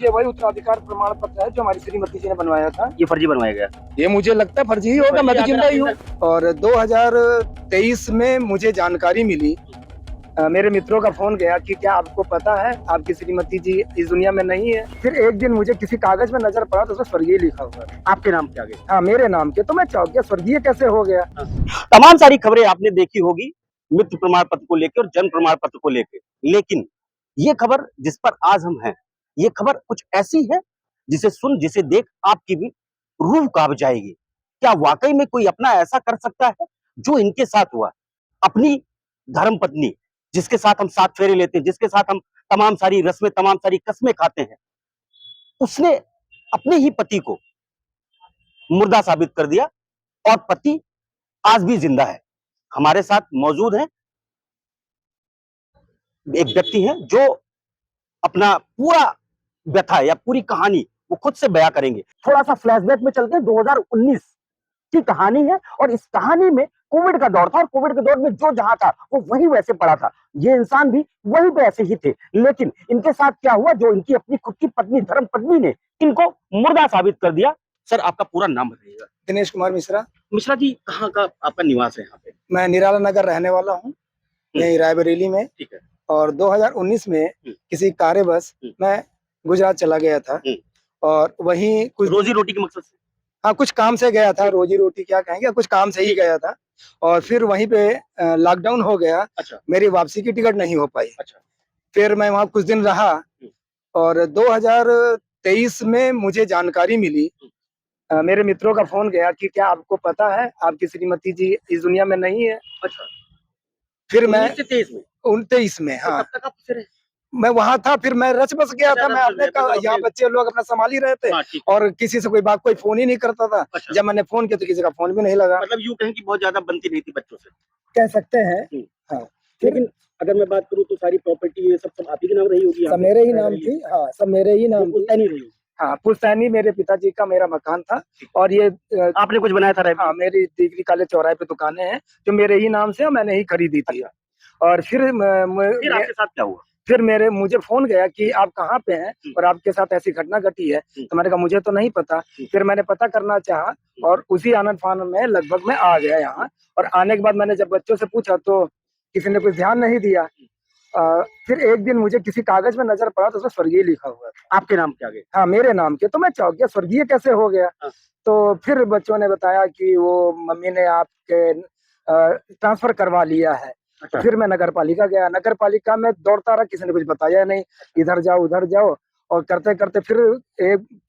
ये वही उत्तराधिकार प्रमाण पत्र है जो हमारी श्रीमती जी ने बनवाया था। ये फर्जी बनवाया गया। ये मुझे लगता है फर्जी ही होगा, मैं तो जिंदा ही हूँ। और 2023 में मुझे जानकारी मिली, मेरे मित्रों का फोन गया कि क्या आपको पता है आपकी श्रीमती जी इस दुनिया में नहीं है। फिर एक दिन मुझे किसी कागज में नजर पड़ा तो उसमें स्वर्गीय लिखा हुआ था। आपके नाम के आगे? हाँ, मेरे नाम के। तो मैं चौंक गया, स्वर्गीय कैसे हो गया। तमाम सारी खबरें आपने देखी होगी मृत्यु प्रमाण पत्र को लेकर और जन्म प्रमाण पत्र को लेकर, लेकिन ये खबर जिस पर आज हम हैं, ये खबर कुछ ऐसी है जिसे सुन, जिसे देख आपकी भी रूह कांप जाएगी। क्या वाकई में कोई अपना ऐसा कर सकता है जो इनके साथ हुआ? अपनी धर्म पत्नी, जिसके साथ हम 7 फेरे लेते हैं, जिसके साथ हम तमाम सारी रस्में, तमाम सारी कस्में खाते हैं, उसने अपने ही पति को मुर्दा साबित कर दिया और पति आज भी जिंदा है। हमारे साथ मौजूद है एक व्यक्ति है जो अपना पूरा व्यथा या पूरी कहानी वो खुद से बयां करेंगे। थोड़ा सा फ्लैशबैक में चलते हैं, 2019 की कहानी है और इस कहानी में कोविड का दौर था और कोविड के दौर में जो जहां था वो वही वैसे पड़ा था। ये इंसान भी वहीं पे ऐसे ही थे, लेकिन इनके साथ क्या हुआ, जो इनकी अपनी खुद की पत्नी, धर्म पत्नी ने इनको मुर्दा साबित कर दिया। सर, आपका पूरा नाम बताइएगा। दिनेश कुमार मिश्रा। मिश्रा जी, कहाँ का आपका निवास है यहाँ पे? मैं निराला नगर रहने वाला हूँ, यही रायबरेली में। ठीक है। और 2019 में किसी कार्यवश मैं गुजरात चला गया था और वहीं कुछ रोजी रोटी के मकसद से? हाँ, कुछ काम से गया था, रोजी रोटी क्या कहेंगे, कुछ काम से ही गया था। और फिर वहीं पे लॉकडाउन हो गया। अच्छा। मेरी वापसी की टिकट नहीं हो पाई। अच्छा। फिर मैं वहाँ कुछ दिन रहा और 2023 में मुझे जानकारी मिली, मेरे मित्रों का फोन गया कि क्या आपको पता है आपकी श्रीमती जी इस दुनिया में नहीं है। अच्छा। फिर मैं 1923 में? 29 में, हाँ। तब तक आप फिर मैं वहां था, फिर मैं रच बस गया था। मैं अपने यहाँ बच्चे लोग अपना संभाल ही रहे थे और किसी से कोई फोन ही नहीं करता था। अच्छा। जब मैंने फोन किया तो किसी का फोन भी नहीं लगा। मतलब यूं कहें कि बहुत ज्यादा बनती नहीं थी बच्चों से, कह सकते हैं। हाँ, लेकिन अगर मैं बात करूं तो सारी प्रॉपर्टी ये सब आप ही के नाम रही होगी? सब मेरे ही नाम थी। हाँ, सब मेरे ही नाम थी। नहीं रही? हाँ, पुश्तैनी मेरे पिताजी का मेरा मकान था। और ये आपने कुछ बनाया था? हाँ, मेरी डिग्री कॉलेज चौराहे पे दुकानें हैं जो मेरे ही नाम से, मैंने ही खरीदी थी। और फिर आपके साथ क्या हुआ? फिर मुझे फोन गया कि आप कहाँ पे हैं और आपके साथ ऐसी घटना घटी है। तो मैंने कहा मुझे तो नहीं पता। फिर मैंने पता करना चाहा और उसी आनंद फानन में लगभग मैं आ गया यहाँ। और आने के बाद मैंने जब बच्चों से पूछा तो किसी ने कुछ ध्यान नहीं दिया। फिर एक दिन मुझे किसी कागज में नजर पड़ा तो उसमें स्वर्गीय लिखा हुआ था। आपके नाम के आगे? हाँ, मेरे नाम के। तो मैं चौंक गया, स्वर्गीय कैसे हो गया। तो फिर बच्चों ने बताया कि वो मम्मी ने आपके ट्रांसफर करवा लिया है। अच्छा। फिर मैं नगर पालिका गया, नगर पालिका में दौड़ता रहा, किसी ने कुछ बताया नहीं, इधर जाओ उधर जाओ। और करते करते फिर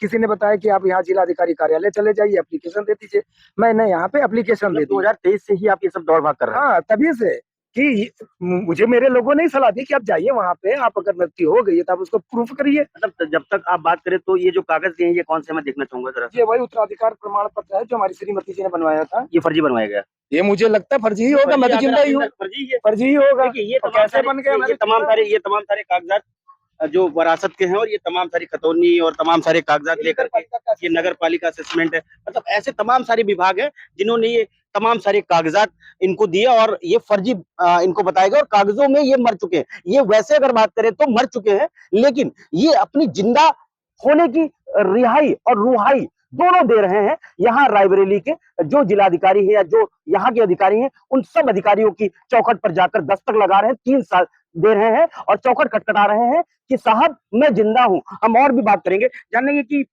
किसी ने बताया कि आप यहाँ जिलाधिकारी कार्यालय चले जाइए, एप्लीकेशन दे दीजिए। मैंने यहाँ पे एप्लीकेशन दे दी। 2023 से ही आप ये सब दौड़ भाग कर रहे हैं? हाँ, तभी से कि मुझे मेरे लोगों ने सलाह दी कि आप जाइए वहाँ पे, आप अगर मृत्यु हो गई है तो आप उसको प्रूफ करिए। मतलब जब तक आप बात करें तो ये जो कागज दिए हैं ये कौन से, मैं देखना चाहूंगा जरा। ये वही उत्तराधिकार प्रमाण पत्र है जो हमारी श्रीमती जी ने बनवाया था। ये फर्जी बनवाया गया? ये मुझे लगता है फर्जी ही होगा, मैं तो जिंदा ही हूँ। फर्जी ही होगा। ये कैसे बन गया? ये तमाम सारे कागजात जो वरासत के हैं और ये तमाम सारी खतौनी और तमाम सारे कागजात लेकर के ये नगर पालिका असेसमेंट है। मतलब ऐसे तमाम सारे विभाग हैं जिन्होंने ये तमाम सारे कागजात इनको दिए और ये फर्जी इनको बताएगा और कागजों में ये मर चुके हैं। ये वैसे अगर बात करें तो मर चुके हैं, लेकिन ये अपनी जिंदा होने की रिहाई और रुहाई दोनों दे रहे हैं। यहाँ रायबरेली के जो जिलाधिकारी है या जो यहाँ के अधिकारी हैं, उन सब अधिकारियों की चौखट पर जाकर दस्तक लगा रहे हैं, 3 साल दे रहे हैं और चौखट खटखटा रहे हैं कि साहब मैं जिंदा हूं। हम और भी बात करेंगे, जानेंगे कि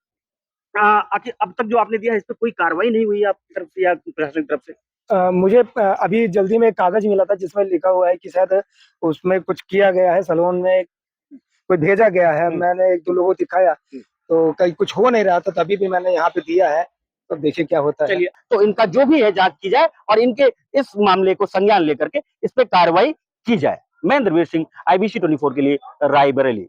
आखिर अब तक जो आपने दिया है इस पर कोई कार्रवाई नहीं हुई है आपकी तरफ से या प्रशासन की तरफ से? मुझे अभी जल्दी में एक कागज मिला था जिसमें लिखा हुआ है कि शायद उसमें कुछ किया गया है, सलोन में कोई भेजा गया है। मैंने 1-2 लोगों को दिखाया तो कहीं कुछ हो नहीं रहा था, तभी भी मैंने यहाँ पे दिया है। तो देखिए क्या होता है। चलिए, तो इनका जो भी है जांच की जाए और इनके इस मामले को संज्ञान लेकर के इस पे कार्रवाई की जाए। मैं इंद्रवीर सिंह, IBC 24 के लिए रायबरेली।